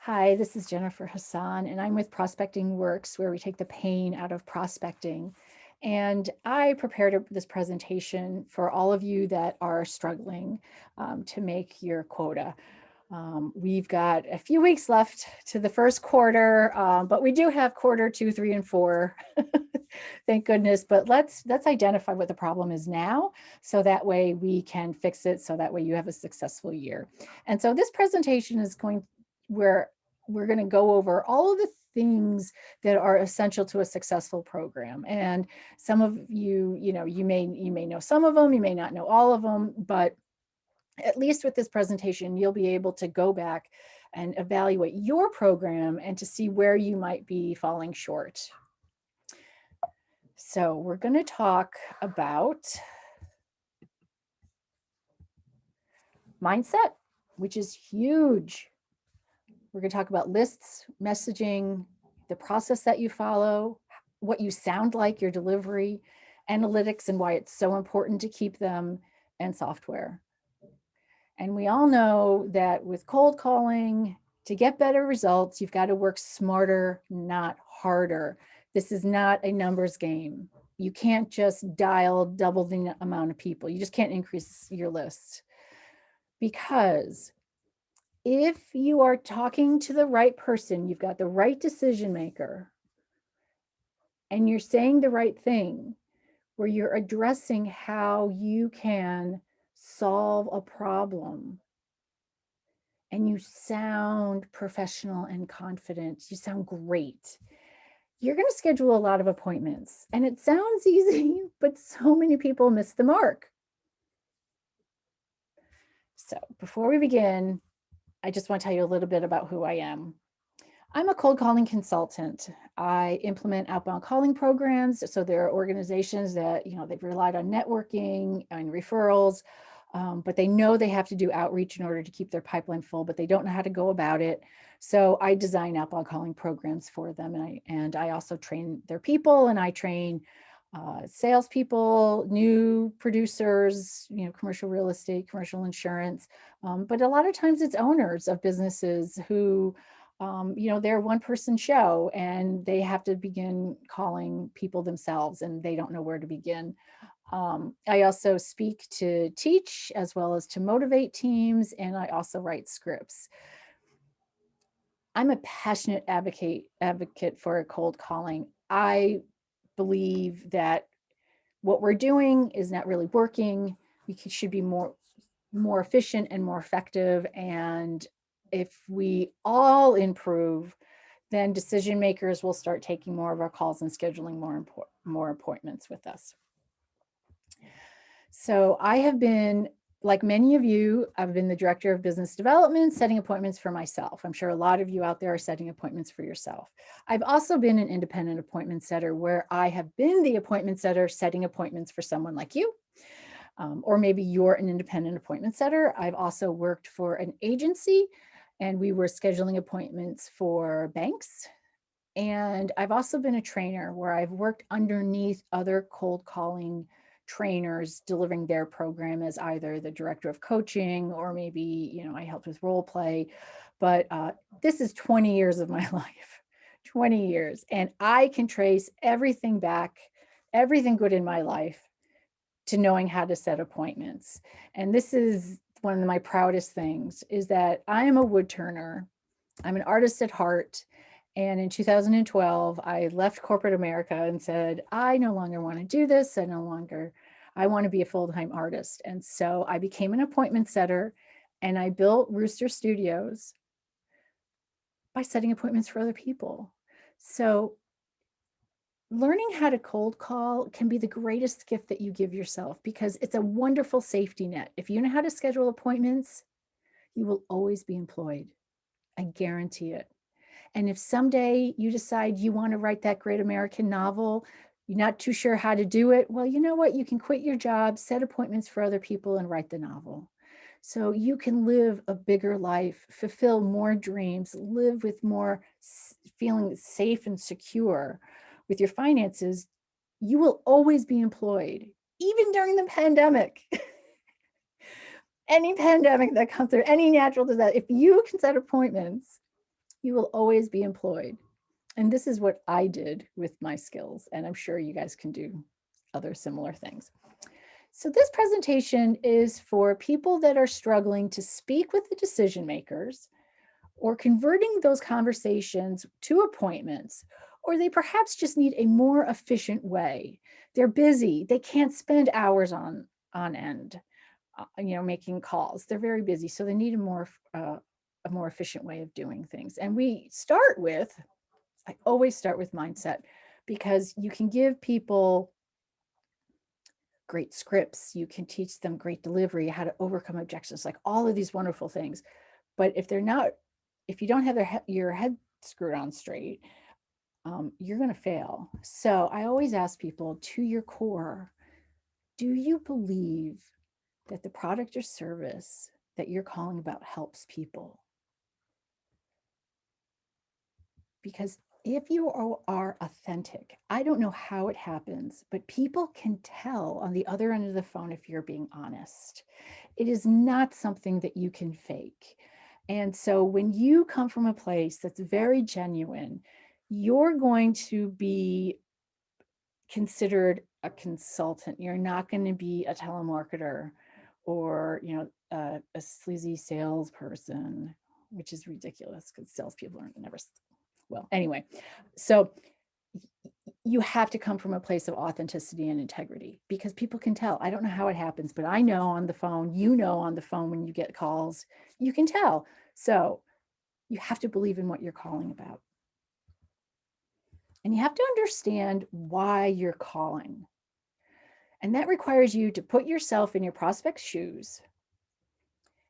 Hi, this is Jennifer Hassan, and I'm with Prospecting Works, where we take the pain out of prospecting. And I prepared this presentation for all of you that are struggling to make your quota. We've got a few weeks left to the first quarter, but we do have quarter 2, 3, and 4. Thank goodness. But let's identify what the problem is now, so that way we can fix it. So that way you have a successful year. And so this presentation is where we're going to go over all of the things that are essential to a successful program. And some of you, you may know some of them, you may not know all of them, but at least with this presentation, you'll be able to go back and evaluate your program and to see where you might be falling short. So we're going to talk about mindset, which is huge. We're going to talk about lists, messaging, the process that you follow, what you sound like, your delivery, analytics, and why it's so important to keep them, and software. And we all know that with cold calling, to get better results, you've got to work smarter, not harder. This is not a numbers game. You can't just dial double the amount of people. You just can't increase your list. Because if you are talking to the right person, you've got the right decision maker, and you're saying the right thing, where you're addressing how you can solve a problem, and you sound professional and confident, you sound great, you're going to schedule a lot of appointments. And it sounds easy, but so many people miss the mark. So before we begin, I just want to tell you a little bit about who I am. I'm a cold calling consultant. I implement outbound calling programs. So there are organizations that, they've relied on networking and referrals, but they know they have to do outreach in order to keep their pipeline full, but they don't know how to go about it. So I design outbound calling programs for them. And I also train their people, and I train salespeople, new producers, commercial real estate, commercial insurance. But a lot of times it's owners of businesses who, they're one person show and they have to begin calling people themselves and they don't know where to begin. I also speak to teach as well as to motivate teams, and I also write scripts. I'm a passionate advocate for cold calling. I believe that what we're doing is not really working. We should be more efficient and more effective. And if we all improve, then decision makers will start taking more of our calls and scheduling more appointments with us. So I have been, like many of you, I've been the director of business development, setting appointments for myself. I'm sure a lot of you out there are setting appointments for yourself. I've also been an independent appointment setter, where I have been the appointment setter setting appointments for someone like you. Or maybe you're an independent appointment setter. I've also worked for an agency, and we were scheduling appointments for banks. And I've also been a trainer, where I've worked underneath other cold calling trainers delivering their program as either the director of coaching, or maybe, I helped with role play. But this is 20 years of my life, 20 years. And I can trace everything back, everything good in my life, to knowing how to set appointments. And this is one of my proudest things, is that I am a wood turner. I'm an artist at heart. And in 2012, I left corporate America and said, I no longer want to do this. I want to be a full-time artist. And so I became an appointment setter, and I built Rooster Studios by setting appointments for other people. So learning how to cold call can be the greatest gift that you give yourself, because it's a wonderful safety net. If you know how to schedule appointments, you will always be employed. I guarantee it. And if someday you decide you want to write that great American novel, you're not too sure how to do it, well, you know what? You can quit your job, set appointments for other people, and write the novel. So you can live a bigger life, fulfill more dreams, live with more feeling safe and secure with your finances. You will always be employed, even during the pandemic. Any pandemic that comes through, any natural disaster, if you can set appointments, you will always be employed. And this is what I did with my skills, and I'm sure you guys can do other similar things. So this presentation is for people that are struggling to speak with the decision makers, or converting those conversations to appointments, or they perhaps just need a more efficient way. They're busy, they can't spend hours on end, making calls. They're very busy, so they need a more efficient way of doing things. And I always start with mindset, because you can give people great scripts, you can teach them great delivery, how to overcome objections, like all of these wonderful things. But if you don't have your head screwed on straight, you're going to fail. So I always ask people, to your core, do you believe that the product or service that you're calling about helps people? Because if you are authentic, I don't know how it happens, but people can tell on the other end of the phone if you're being honest. It is not something that you can fake. And so when you come from a place that's very genuine, you're going to be considered a consultant. You're not going to be a telemarketer or, a sleazy salesperson, which is ridiculous because salespeople are never, well, anyway. So you have to come from a place of authenticity and integrity, because people can tell. I don't know how it happens, but I know on the phone, on the phone when you get calls, you can tell. So you have to believe in what you're calling about. And you have to understand why you're calling. And that requires you to put yourself in your prospect's shoes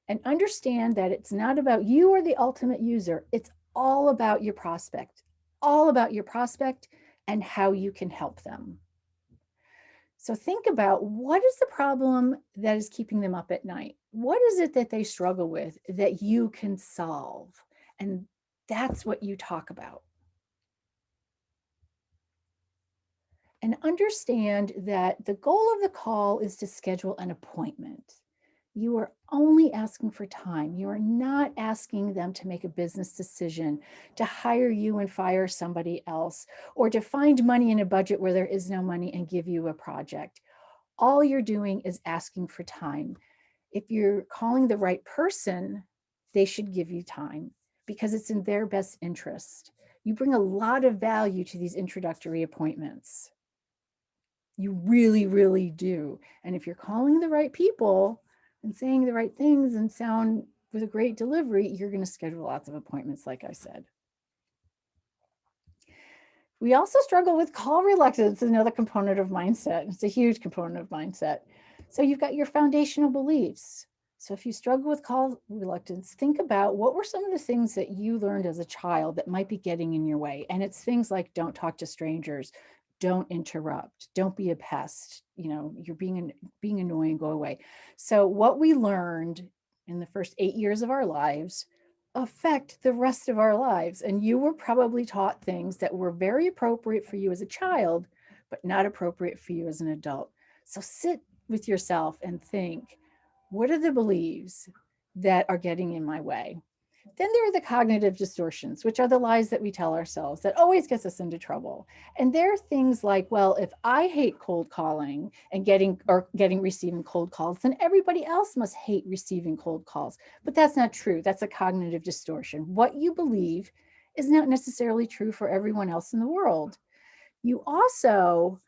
and understand that it's not about you or the ultimate user. It's all about your prospect, and how you can help them. So think about, what is the problem that is keeping them up at night? What is it that they struggle with that you can solve? And that's what you talk about. And understand that the goal of the call is to schedule an appointment. You are only asking for time. You are not asking them to make a business decision, to hire you and fire somebody else, or to find money in a budget where there is no money and give you a project. All you're doing is asking for time. If you're calling the right person, they should give you time, because it's in their best interest. You bring a lot of value to these introductory appointments. You really, really do. And if you're calling the right people and saying the right things and sound with a great delivery, you're going to schedule lots of appointments, like I said. We also struggle with call reluctance, another component of mindset. It's a huge component of mindset. So you've got your foundational beliefs. So if you struggle with call reluctance, think about, what were some of the things that you learned as a child that might be getting in your way? And it's things like, don't talk to strangers, don't interrupt, don't be a pest, you're being annoying, go away. So what we learned in the first 8 years of our lives affect the rest of our lives. And you were probably taught things that were very appropriate for you as a child, but not appropriate for you as an adult. So sit with yourself and think, what are the beliefs that are getting in my way? Then there are the cognitive distortions, which are the lies that we tell ourselves that always gets us into trouble. And there are things like, well, if I hate cold calling and receiving cold calls, then everybody else must hate receiving cold calls. But that's not true. That's a cognitive distortion. What you believe is not necessarily true for everyone else in the world. You also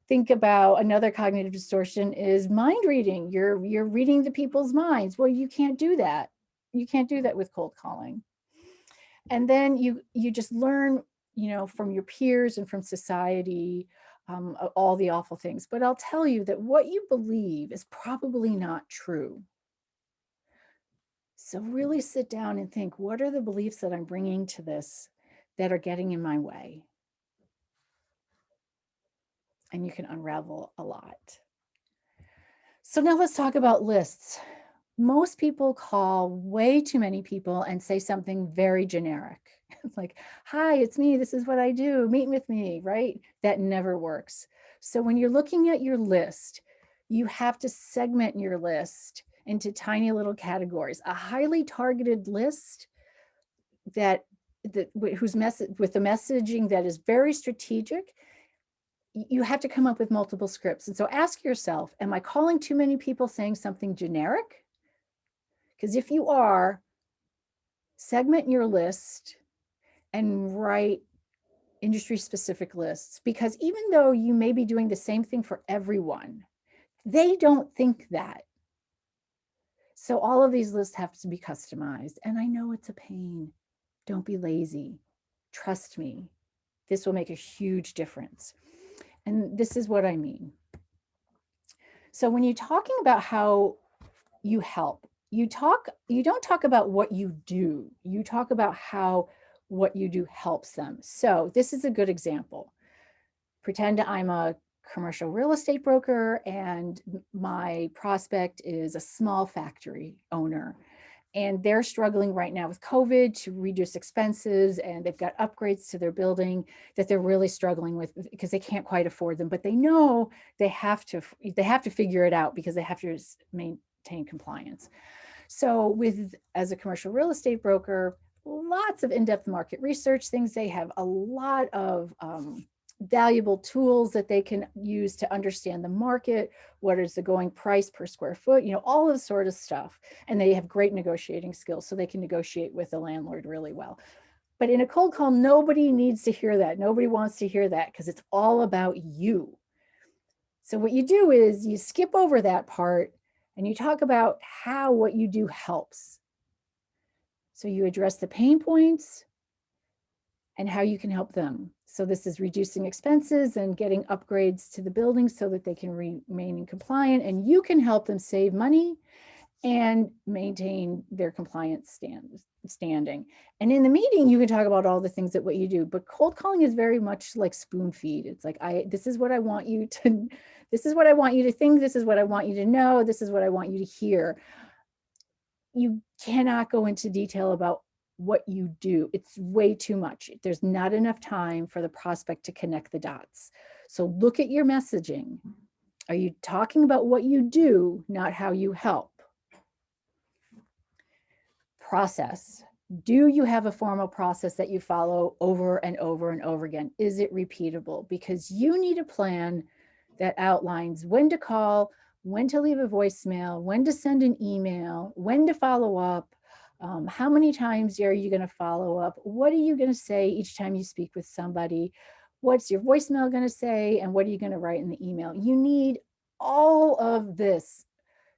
think about, another cognitive distortion is mind reading. You're reading the people's minds. Well, you can't do that. You can't do that with cold calling. And then you just learn, from your peers and from society, all the awful things. But I'll tell you that what you believe is probably not true. So really sit down and think, what are the beliefs that I'm bringing to this that are getting in my way? And you can unravel a lot. So now let's talk about lists. Most people call way too many people and say something very generic. It's like, hi, it's me. This is what I do. Meet with me, right? That never works. So when you're looking at your list, you have to segment your list into tiny little categories. A highly targeted list that whose message with the messaging that is very strategic, you have to come up with multiple scripts. And so ask yourself, am I calling too many people saying something generic? Because if you are, segment your list and write industry specific lists, because even though you may be doing the same thing for everyone, they don't think that. So all of these lists have to be customized. And I know it's a pain. Don't be lazy. Trust me. This will make a huge difference. And this is what I mean. So when you're talking about how you help, you don't talk about what you do. You talk about how what you do helps them. So this is a good example. Pretend I'm a commercial real estate broker and my prospect is a small factory owner, and they're struggling right now with COVID to reduce expenses, and they've got upgrades to their building that they're really struggling with because they can't quite afford them, but they know they have to figure it out because they have to maintain compliance. So as a commercial real estate broker, lots of in-depth market research things. They have a lot of valuable tools that they can use to understand the market, what is the going price per square foot, all of this sort of stuff. And they have great negotiating skills, so they can negotiate with the landlord really well. But in a cold call, nobody needs to hear that. Nobody wants to hear that because it's all about you. So what you do is you skip over that part and you talk about how what you do helps. So you address the pain points and how you can help them. So this is reducing expenses and getting upgrades to the building so that they can remain compliant, and you can help them save money and maintain their compliance standing. And in the meeting, you can talk about all the things that what you do, but cold calling is very much like spoon feed. It's like, this is what I want you to, this is what I want you to think. This is what I want you to know. This is what I want you to hear. You cannot go into detail about what you do. It's way too much. There's not enough time for the prospect to connect the dots. So look at your messaging. Are you talking about what you do, not how you help? Process. Do you have a formal process that you follow over and over and over again? Is it repeatable? Because you need a plan that outlines when to call, when to leave a voicemail, when to send an email, when to follow up, how many times are you going to follow up? What are you going to say each time you speak with somebody? What's your voicemail going to say? And what are you going to write in the email? You need all of this.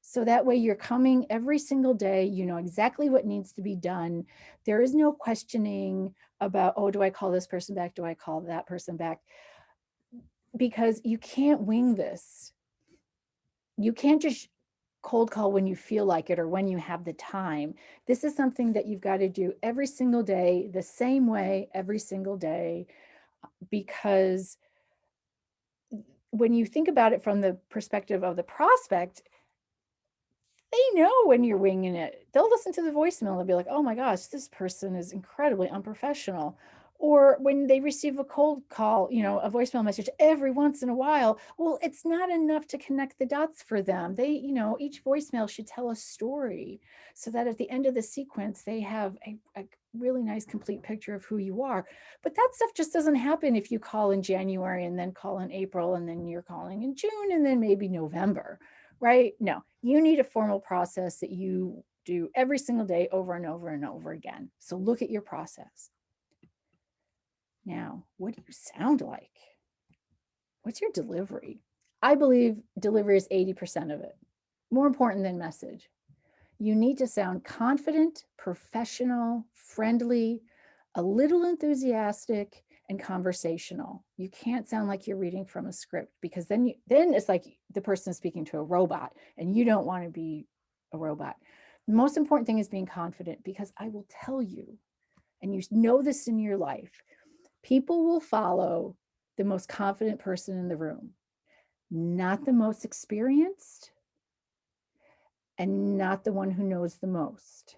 So that way you're coming every single day, you know exactly what needs to be done. There is no questioning about, oh, do I call this person back? Do I call that person back? Because you can't wing this. You can't just cold call when you feel like it or when you have the time. This is something that you've got to do every single day, the same way every single day, because when you think about it from the perspective of the prospect, they know when you're winging it. They'll listen to the voicemail. They'll be like, oh my gosh, this person is incredibly unprofessional. Or when they receive a cold call, a voicemail message every once in a while, well, it's not enough to connect the dots for them. They, each voicemail should tell a story so that at the end of the sequence, they have a really nice complete picture of who you are. But that stuff just doesn't happen if you call in January and then call in April and then you're calling in June and then maybe November, right? No, you need a formal process that you do every single day over and over and over again. So look at your process. Now, what do you sound like? What's your delivery? I believe delivery is 80% of it, more important than message. You need to sound confident, professional, friendly, a little enthusiastic, and conversational. You can't sound like you're reading from a script, because then it's like the person is speaking to a robot, and you don't want to be a robot. The most important thing is being confident, because I will tell you, and you know this in your life, people will follow the most confident person in the room, not the most experienced and not the one who knows the most.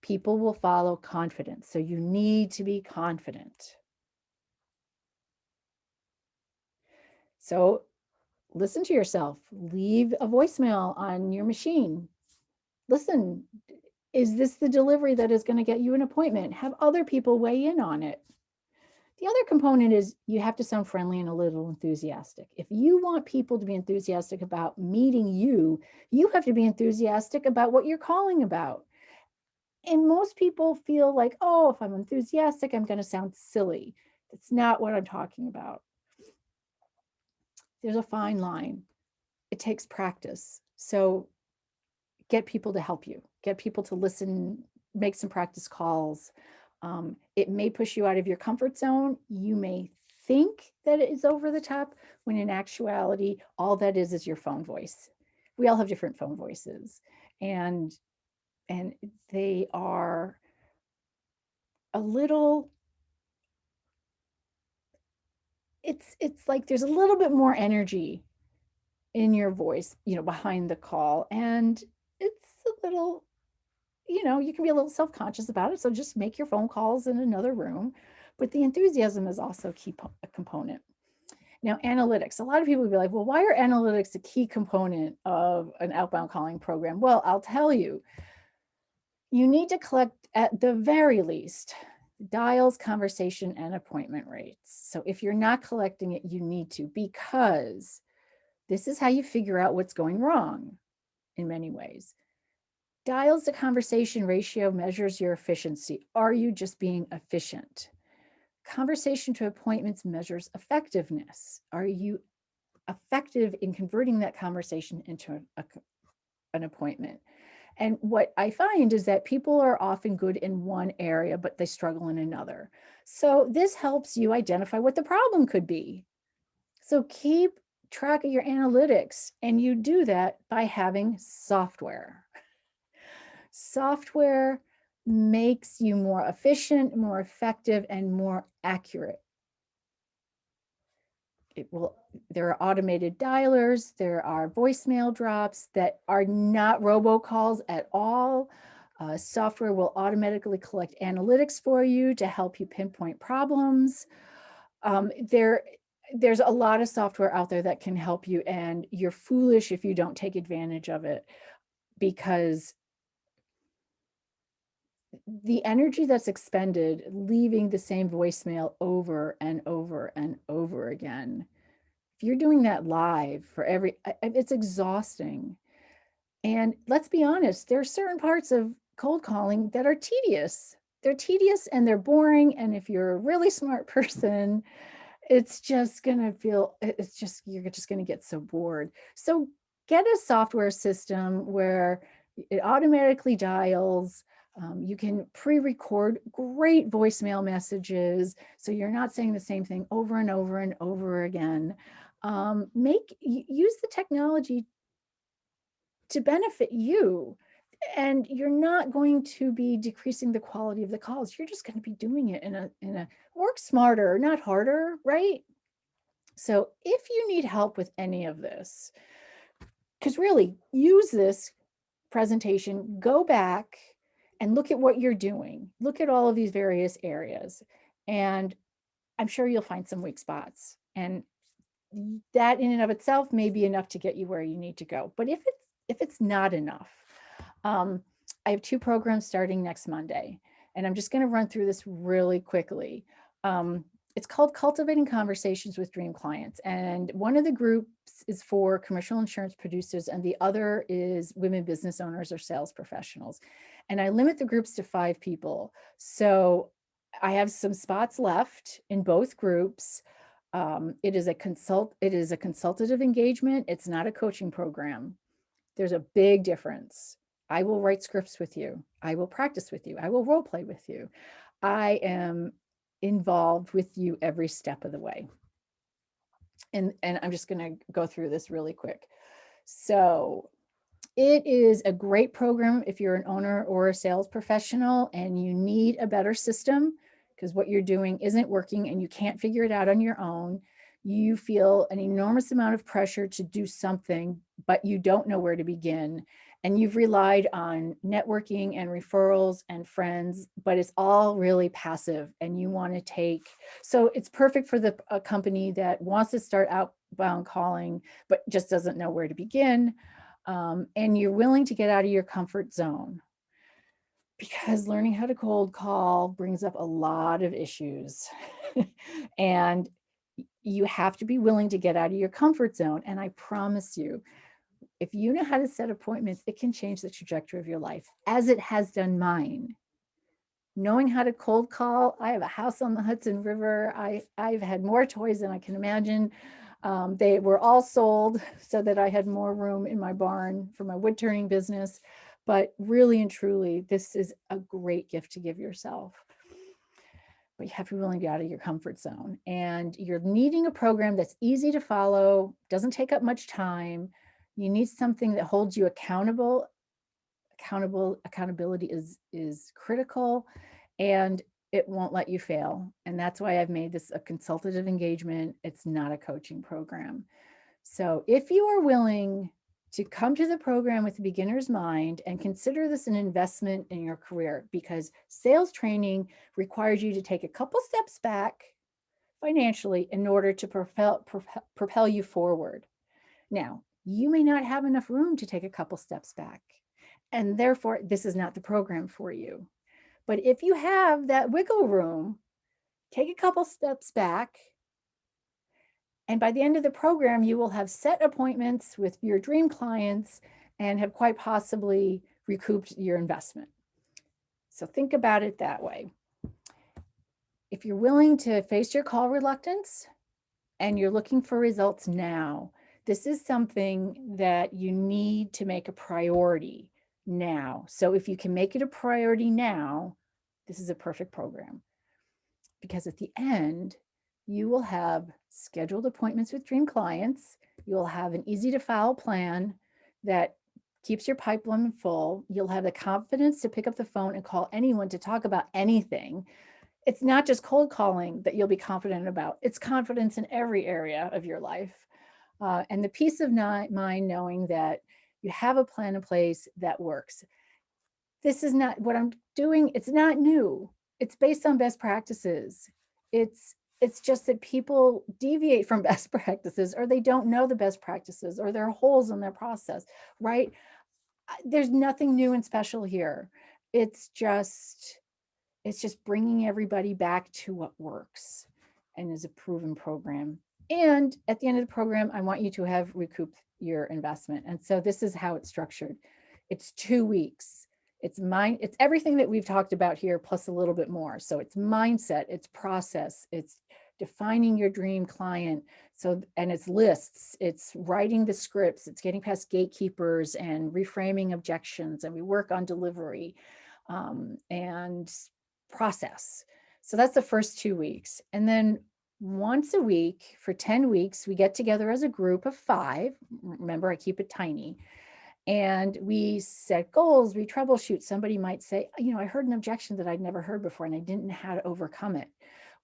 People will follow confidence. So you need to be confident. So listen to yourself. Leave a voicemail on your machine. Listen, Is this the delivery that is going to get you an appointment? Have other people weigh in on it. The other component is you have to sound friendly and a little enthusiastic. If you want people to be enthusiastic about meeting you, you have to be enthusiastic about what you're calling about. And most people feel like, oh, if I'm enthusiastic, I'm going to sound silly. That's not what I'm talking about. There's a fine line. It takes practice. So get people to help you, get people to listen, make some practice calls. It may push you out of your comfort zone. You may think that it is over the top when in actuality, all that is your phone voice. We all have different phone voices, and they are a little, it's like there's a little bit more energy in your voice, behind the call, and it's a little, you can be a little self-conscious about it. So just make your phone calls in another room. But the enthusiasm is also a key component. Now, analytics. A lot of people will be like, well, why are analytics a key component of an outbound calling program? Well, I'll tell you, you need to collect at the very least dials, conversation, and appointment rates. So if you're not collecting it, you need to, because this is how you figure out what's going wrong in many ways. Dials to conversation ratio measures your efficiency. Are you just being efficient? Conversation to appointments measures effectiveness. Are you effective in converting that conversation into an appointment? And what I find is that people are often good in one area, but they struggle in another. So this helps you identify what the problem could be. So keep track of your analytics, and you do that by having software. Software makes you more efficient, more effective, and more accurate. There are automated dialers, there are voicemail drops that are not robocalls at all. Software will automatically collect analytics for you to help you pinpoint problems. There's a lot of software out there that can help you, and you're foolish if you don't take advantage of it, because the energy that's expended leaving the same voicemail over and over and over again, if you're doing that live for it's exhausting. And let's be honest, there are certain parts of cold calling that are tedious. They're tedious and they're boring. And if you're a really smart person, it's just going to feel, you're just going to get so bored. So get a software system where it automatically dials. You can pre-record great voicemail messages, so you're not saying the same thing over and over and over again. Use the technology to benefit you, and you're not going to be decreasing the quality of the calls. You're just going to be doing it in a work smarter, not harder, right? So if you need help with any of this, because really use this presentation, go back and look at what you're doing. Look at all of these various areas, and I'm sure you'll find some weak spots. And that in and of itself may be enough to get you where you need to go. But if it's not enough, I have 2 programs starting next Monday, and I'm just going to run through this really quickly. It's called Cultivating Conversations with Dream Clients. And one of the groups is for commercial insurance producers, and the other is women business owners or sales professionals. And I limit the groups to 5 people. So I have some spots left in both groups. It is a consultative engagement. It's not a coaching program. There's a big difference. I will write scripts with you. I will practice with you. I will role play with you. I am involved with you every step of the way. And I'm just going to go through this really quick. So it is a great program if you're an owner or a sales professional and you need a better system because what you're doing isn't working and you can't figure it out on your own. You feel an enormous amount of pressure to do something, but you don't know where to begin. And you've relied on networking and referrals and friends, but it's all really passive and you want to take. So it's perfect for a company that wants to start outbound calling, but just doesn't know where to begin. And you're willing to get out of your comfort zone. Because learning how to cold call brings up a lot of issues. And you have to be willing to get out of your comfort zone. And I promise you, if you know how to set appointments, it can change the trajectory of your life, as it has done mine. Knowing how to cold call, I have a house on the Hudson River. I've had more toys than I can imagine. They were all sold so that I had more room in my barn for my wood turning business. But really and truly, this is a great gift to give yourself. But you have to be willing to get out of your comfort zone. And you're needing a program that's easy to follow, doesn't take up much time. You need something that holds you accountable. Accountability is critical, and it won't let you fail. And that's why I've made this a consultative engagement. It's not a coaching program. So if you are willing to come to the program with a beginner's mind and consider this an investment in your career, because sales training requires you to take a couple steps back financially in order to propel you forward. Now, you may not have enough room to take a couple steps back, and therefore this is not the program for you. But if you have that wiggle room, take a couple steps back, and by the end of the program, you will have set appointments with your dream clients and have quite possibly recouped your investment. So think about it that way. If you're willing to face your call reluctance and you're looking for results now, this is something that you need to make a priority now. So if you can make it a priority now, this is a perfect program. Because at the end, you will have scheduled appointments with dream clients. You will have an easy to follow plan that keeps your pipeline full. You'll have the confidence to pick up the phone and call anyone to talk about anything. It's not just cold calling that you'll be confident about. It's confidence in every area of your life. And the peace of mind knowing that you have a plan in place that works. This is not what I'm doing. It's not new. It's based on best practices. It's just that people deviate from best practices, or they don't know the best practices, or there are holes in their process, right? There's nothing new and special here. It's just bringing everybody back to what works and is a proven program. And at the end of the program, I want you to have recouped your investment. And so this is how it's structured. It's 2 weeks. It's everything that we've talked about here, plus a little bit more. So it's mindset, it's process, it's defining your dream client. So, and it's lists, it's writing the scripts, it's getting past gatekeepers and reframing objections. And we work on delivery and process. So that's the first 2 weeks. And then once a week for 10 weeks, we get together as a group of 5. Remember, I keep it tiny. And we set goals, we troubleshoot. Somebody might say, I heard an objection that I'd never heard before and I didn't know how to overcome it.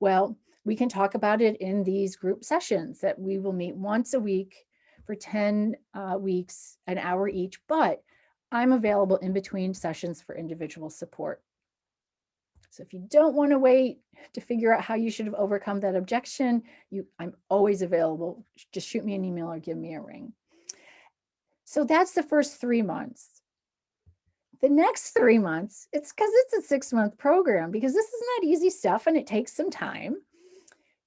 Well, we can talk about it in these group sessions that we will meet once a week for 10 weeks, an hour each, but I'm available in between sessions for individual support. So if you don't want to wait to figure out how you should have overcome that objection, I'm always available. Just shoot me an email or give me a ring. So that's the first 3 months. The next 3 months, it's because it's a 6-month program, because this is not easy stuff and it takes some time.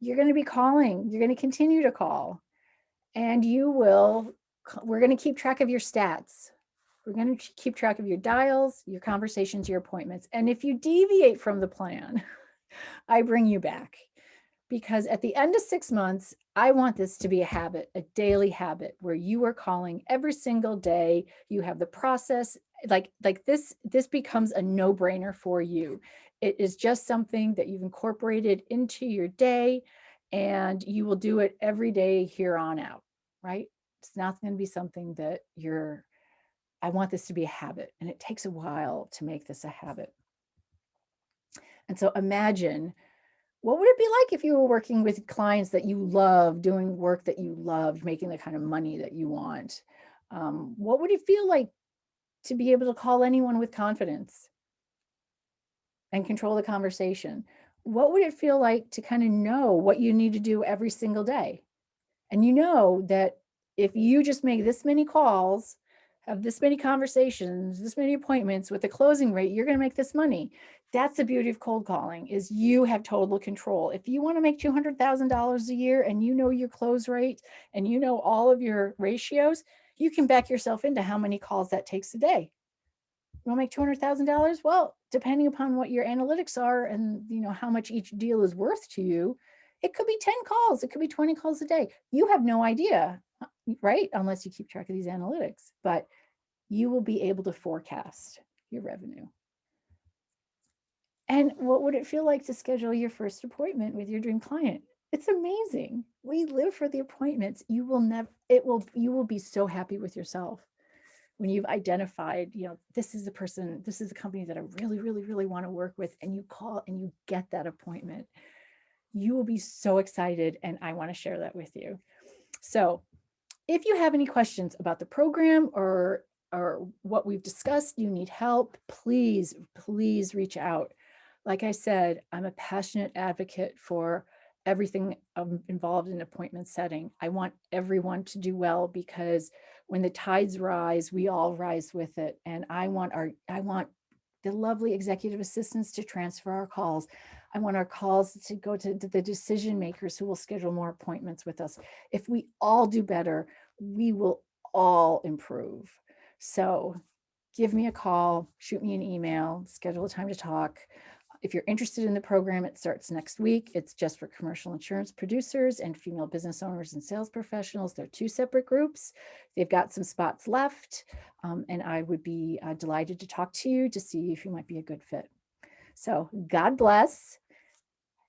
You're going to be calling. You're going to continue to call. And we're going to keep track of your stats. We're going to keep track of your dials, your conversations, your appointments. And if you deviate from the plan, I bring you back. Because at the end of 6 months, I want this to be a habit, a daily habit, where you are calling every single day. You have the process, like this becomes a no-brainer for you. It is just something that you've incorporated into your day, and you will do it every day here on out, right? It's not going to be something that I want this to be a habit, and it takes a while to make this a habit. And so imagine, what would it be like if you were working with clients that you love, doing work that you love, making the kind of money that you want? What would it feel like to be able to call anyone with confidence and control the conversation? What would it feel like to kind of know what you need to do every single day? And you know that if you just make this many calls, have this many conversations, this many appointments with the closing rate, you're going to make this money. That's the beauty of cold calling, is you have total control. If you want to make $200,000 a year and you know your close rate and you know all of your ratios, you can back yourself into how many calls that takes a day. You want to make $200,000? Well, depending upon what your analytics are and how much each deal is worth to you, it could be 10 calls, it could be 20 calls a day. You have no idea, right? Unless you keep track of these analytics, but you will be able to forecast your revenue. And what would it feel like to schedule your first appointment with your dream client? It's amazing. We live for the appointments. You will be so happy with yourself when you've identified, this is the person, this is the company that I really, really, really want to work with, and you call and you get that appointment. You will be so excited, and I want to share that with you. So if you have any questions about the program or what we've discussed, you need help, please reach out. Like I said, I'm a passionate advocate for everything involved in appointment setting. I want everyone to do well, because when the tides rise, we all rise with it. And I want the lovely executive assistants to transfer our calls. I want our calls to go to the decision makers who will schedule more appointments with us. If we all do better, we will all improve. So give me a call, shoot me an email, schedule a time to talk. If you're interested in the program, it starts next week. It's just for commercial insurance producers and female business owners and sales professionals. They're two separate groups. They've got some spots left, and I would be delighted to talk to you to see if you might be a good fit. So God bless.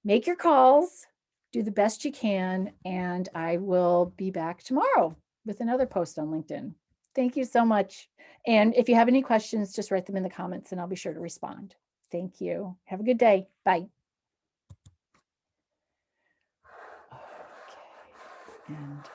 Make your calls, do the best you can, and I will be back tomorrow with another post on LinkedIn. Thank you so much. And if you have any questions, just write them in the comments and I'll be sure to respond. Thank you. Have a good day. Bye. Okay. And